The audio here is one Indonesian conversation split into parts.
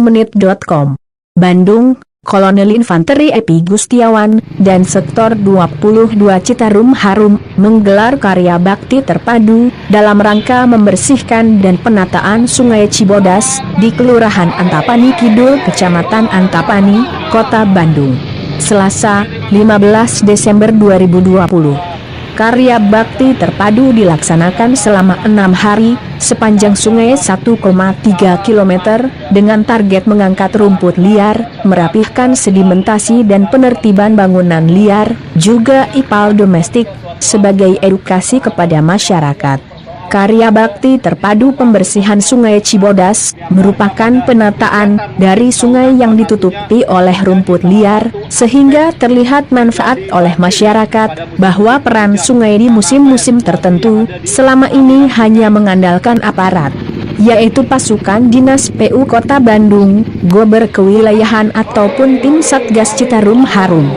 menit.com Bandung, Kolonel Infanteri Epi Gustiawan, dan Sektor 22 Citarum Harum, menggelar karya bakti terpadu, dalam rangka membersihkan dan penataan Sungai Cibodas, di Kelurahan Antapani Kidul, Kecamatan Antapani, Kota Bandung. Selasa, 15 Desember 2020. Karya bakti terpadu dilaksanakan selama 6 hari, sepanjang sungai 1,3 km, dengan target mengangkat rumput liar, merapihkan sedimentasi dan penertiban bangunan liar, juga ipal domestik, sebagai edukasi kepada masyarakat. Karya bakti terpadu pembersihan Sungai Cibodas merupakan penataan dari sungai yang ditutupi oleh rumput liar, sehingga terlihat manfaat oleh masyarakat bahwa peran sungai di musim-musim tertentu selama ini hanya mengandalkan aparat, yaitu pasukan Dinas PU Kota Bandung, Gober Kewilayahan ataupun tim Satgas Citarum Harum.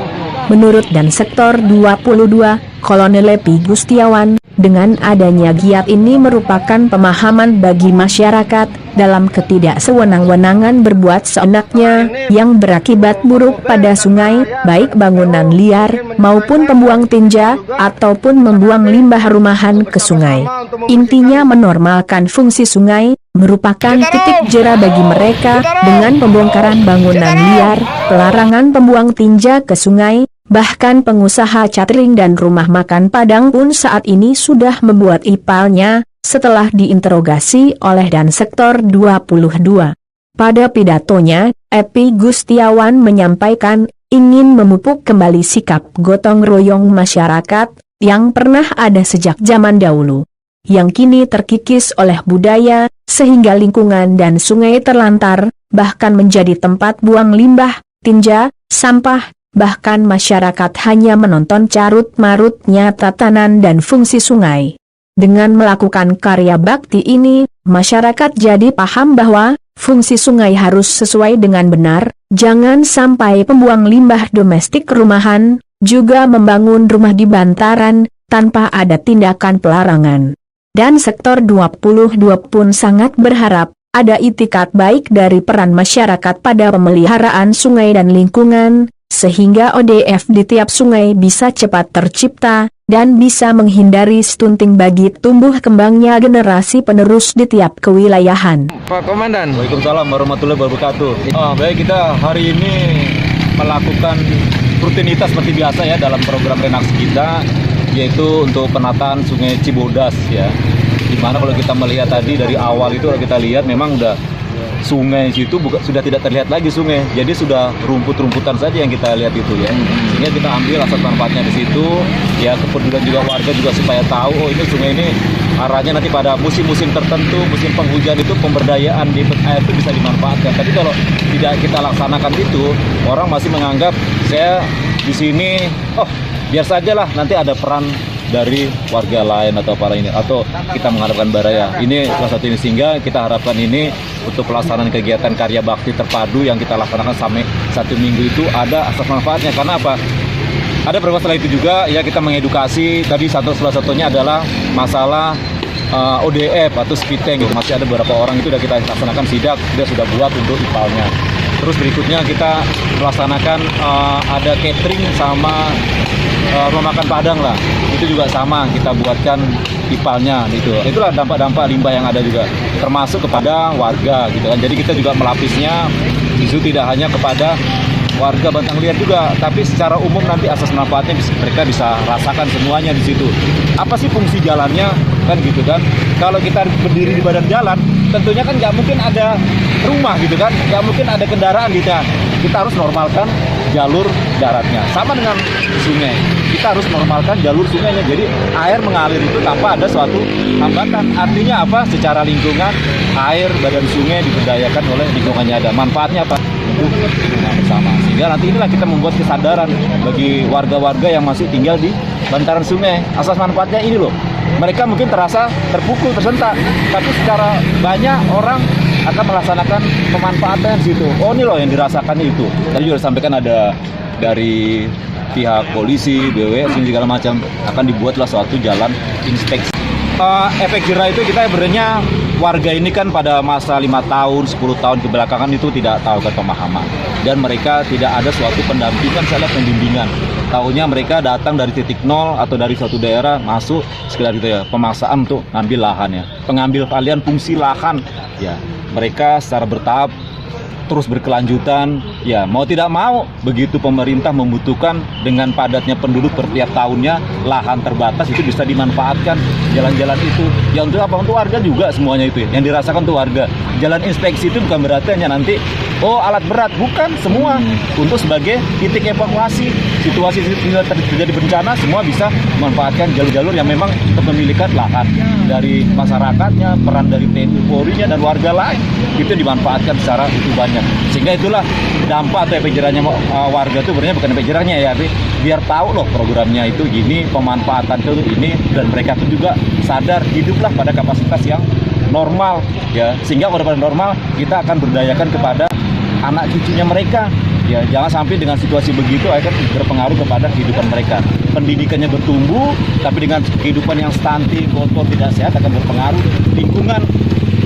Menurut Dan Sektor 22, Kolonel Epi Gustiawan, dengan adanya giat ini merupakan pemahaman bagi masyarakat dalam ketidaksewenang-wenangan berbuat seenaknya yang berakibat buruk pada sungai, baik bangunan liar maupun pembuang tinja ataupun membuang limbah rumahan ke sungai. Intinya menormalkan fungsi sungai merupakan titik jera bagi mereka dengan pembongkaran bangunan liar, pelarangan pembuang tinja ke sungai. Bahkan pengusaha catering dan rumah makan Padang pun saat ini sudah membuat ipalnya, setelah diinterogasi oleh Dan Sektor 22. Pada pidatonya, Epi Gustiawan menyampaikan, ingin memupuk kembali sikap gotong royong masyarakat, yang pernah ada sejak zaman dahulu, yang kini terkikis oleh budaya, sehingga lingkungan dan sungai terlantar, bahkan menjadi tempat buang limbah, tinja, sampah, bahkan masyarakat hanya menonton carut-marutnya tatanan dan fungsi sungai. Dengan melakukan karya bakti ini, masyarakat jadi paham bahwa fungsi sungai harus sesuai dengan benar, jangan sampai pembuang limbah domestik rumahan, juga membangun rumah di bantaran, tanpa ada tindakan pelarangan. Dan Sektor 22 pun sangat berharap, ada itikat baik dari peran masyarakat pada pemeliharaan sungai dan lingkungan, sehingga ODF di tiap sungai bisa cepat tercipta, dan bisa menghindari stunting bagi tumbuh kembangnya generasi penerus di tiap kewilayahan. Pak Komandan. Waalaikumsalam warahmatullahi wabarakatuh. Baik, kita hari ini melakukan rutinitas seperti biasa ya dalam program Renaksi kita, yaitu untuk penataan Sungai Cibodas ya. Dimana kalau kita melihat tadi dari awal itu, kalau kita lihat memang udah sungai situ sudah tidak terlihat lagi sungai, jadi sudah rumput-rumputan saja yang kita lihat itu ya. Sehingga kita ambil asas manfaatnya di situ, ya kepedulian juga warga juga supaya tahu, oh ini sungai ini arahnya nanti pada musim-musim tertentu, musim penghujan itu pemberdayaan di air itu bisa dimanfaatkan. Tapi kalau tidak kita laksanakan itu, orang masih menganggap saya di sini, oh biar sajalah nanti ada peran dari warga lain atau para ini, atau kita mengharapkan baraya. Ini salah satu ini, sehingga kita harapkan ini untuk pelaksanaan kegiatan karya bakti terpadu yang kita laksanakan sampai 1 minggu itu ada asas manfaatnya. Karena apa? Ada beberapa setelah itu juga ya kita mengedukasi. Tadi salah satunya adalah masalah ODF atau speed tank. Masih ada beberapa orang itu sudah kita laksanakan sidak, dia sudah buat untuk ipalnya. Terus berikutnya kita melaksanakan ada catering sama rumah makan Padang lah, itu juga sama kita buatkan ipalnya gitu. Itulah dampak-dampak limbah yang ada juga, termasuk kepada warga gitu kan. Jadi kita juga melapisnya itu tidak hanya kepada warga Bantang Liar juga, tapi secara umum nanti asas manfaatnya mereka bisa rasakan semuanya di situ. Apa sih fungsi jalannya kan gitu kan? Kalau kita berdiri di badan jalan, tentunya kan nggak mungkin ada rumah gitu kan, nggak mungkin ada kendaraan gitu. Kita harus normalkan jalur daratnya. Sama dengan sungai, kita harus normalkan jalur sungainya. Jadi air mengalir itu tanpa ada suatu hambatan. Artinya apa? Secara lingkungan, air badan sungai diberdayakan oleh lingkungannya ada. Manfaatnya apa? Untuk lingkungan bersama. Sehingga nanti inilah kita membuat kesadaran bagi warga-warga yang masih tinggal di bantaran sungai. Asas manfaatnya ini loh. Mereka mungkin terasa terpukul, tersentak, tapi secara banyak orang akan melaksanakan pemanfaatan di situ. Oh, ini loh yang dirasakan itu. Tadi juga disampaikan ada dari pihak polisi, BWS, ini segala macam, akan dibuatlah suatu jalan inspeksi. Efek jerah itu kita sebenarnya warga ini kan pada masa 5 tahun, 10 tahun kebelakangan itu tidak tahu kan pemahaman. Dan mereka tidak ada suatu pendampingan, saya lihat pembimbingan. Tahunya mereka datang dari titik nol atau dari suatu daerah masuk sekedar gitu ya, pemaksaan untuk ngambil lahan ya. Pengambil alih fungsi lahan ya. Mereka secara bertahap terus berkelanjutan ya, mau tidak mau begitu pemerintah membutuhkan dengan padatnya penduduk per tiap tahunnya, lahan terbatas itu bisa dimanfaatkan jalan-jalan itu ya. Untuk apa? Untuk warga juga semuanya itu ya, yang dirasakan untuk warga. Jalan inspeksi itu bukan berarti hanya nanti alat berat, bukan, semua untuk sebagai titik evakuasi situasi terjadi bencana, semua bisa memanfaatkan jalur-jalur yang memang kepemilikan lahan dari masyarakatnya, peran dari TNI Polri-nya dan warga lain itu dimanfaatkan secara itu banyak. Sehingga itulah dampak atau efek jerahnya warga itu sebenarnya bukan efek jerahnya ya, tapi biar tahu loh programnya itu gini, pemanfaatan itu ini, dan mereka itu juga sadar hiduplah pada kapasitas yang normal ya, sehingga pada normal kita akan berdayakan kepada anak cucunya mereka ya. Jangan sampai dengan situasi begitu akan berpengaruh kepada kehidupan mereka. Pendidikannya bertumbuh, tapi dengan kehidupan yang stunting, kotor, tidak sehat akan berpengaruh. Lingkungan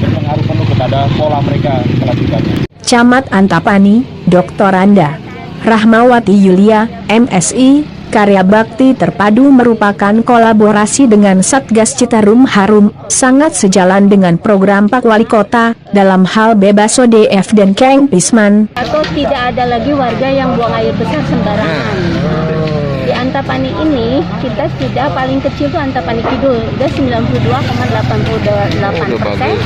berpengaruh penuh kepada pola mereka kelanjutannya. Camat Antapani, Dr. Anda Rahmawati Yulia, MSI, Karya Bakti Terpadu merupakan kolaborasi dengan Satgas Citarum Harum, sangat sejalan dengan program Pak Wali Kota dalam hal bebas ODF dan Keng Pisman. Atau tidak ada lagi warga yang buang air besar sembarangan. Di Antapani ini kita sudah paling kecil tuh Antapani Kidul, udah 92,88%.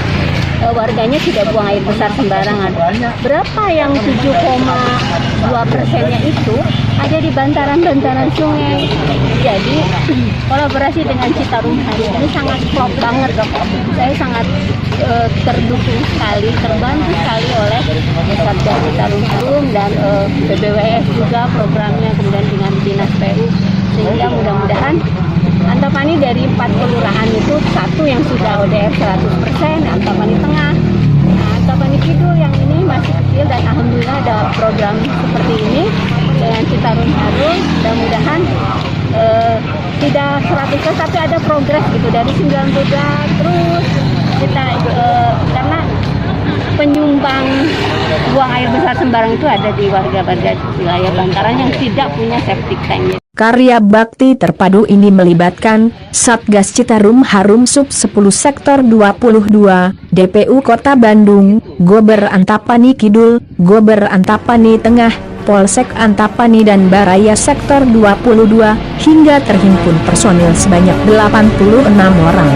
Warganya tidak buang air besar sembarangan. Berapa yang 7,2%-nya itu ada di bantaran-bantaran sungai. Jadi kolaborasi dengan Citarum Harum ini sangat klop banget. Saya sangat terdukung sekali, terbantu sekali oleh Satgas Citarum Harum dan BBWS juga programnya, kemudian dengan Dinas PU, sehingga mudah-mudahan Antapani dari 4 kelurahan itu satu yang sudah ODF 100%, Antapani Tengah. Nah, Antapani Kidul yang ini masih kecil dan alhamdulillah ada program seperti ini dengan Citarum Harum. Mudah-mudahan tidak 100% tapi ada progres gitu dari 92 terus kita karena penyumbang buang air besar sembarang itu ada di warga-warga wilayah bantaran yang tidak punya septic tank. Karya Bakti Terpadu ini melibatkan Satgas Citarum Harum Sub 10 Sektor 22, DPU Kota Bandung, Gober Antapani Kidul, Gober Antapani Tengah, Polsek Antapani dan Baraya Sektor 22, hingga terhimpun personil sebanyak 86 orang.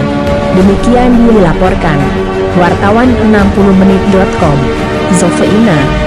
Demikian dilaporkan wartawan 60menit.com, Zofeina.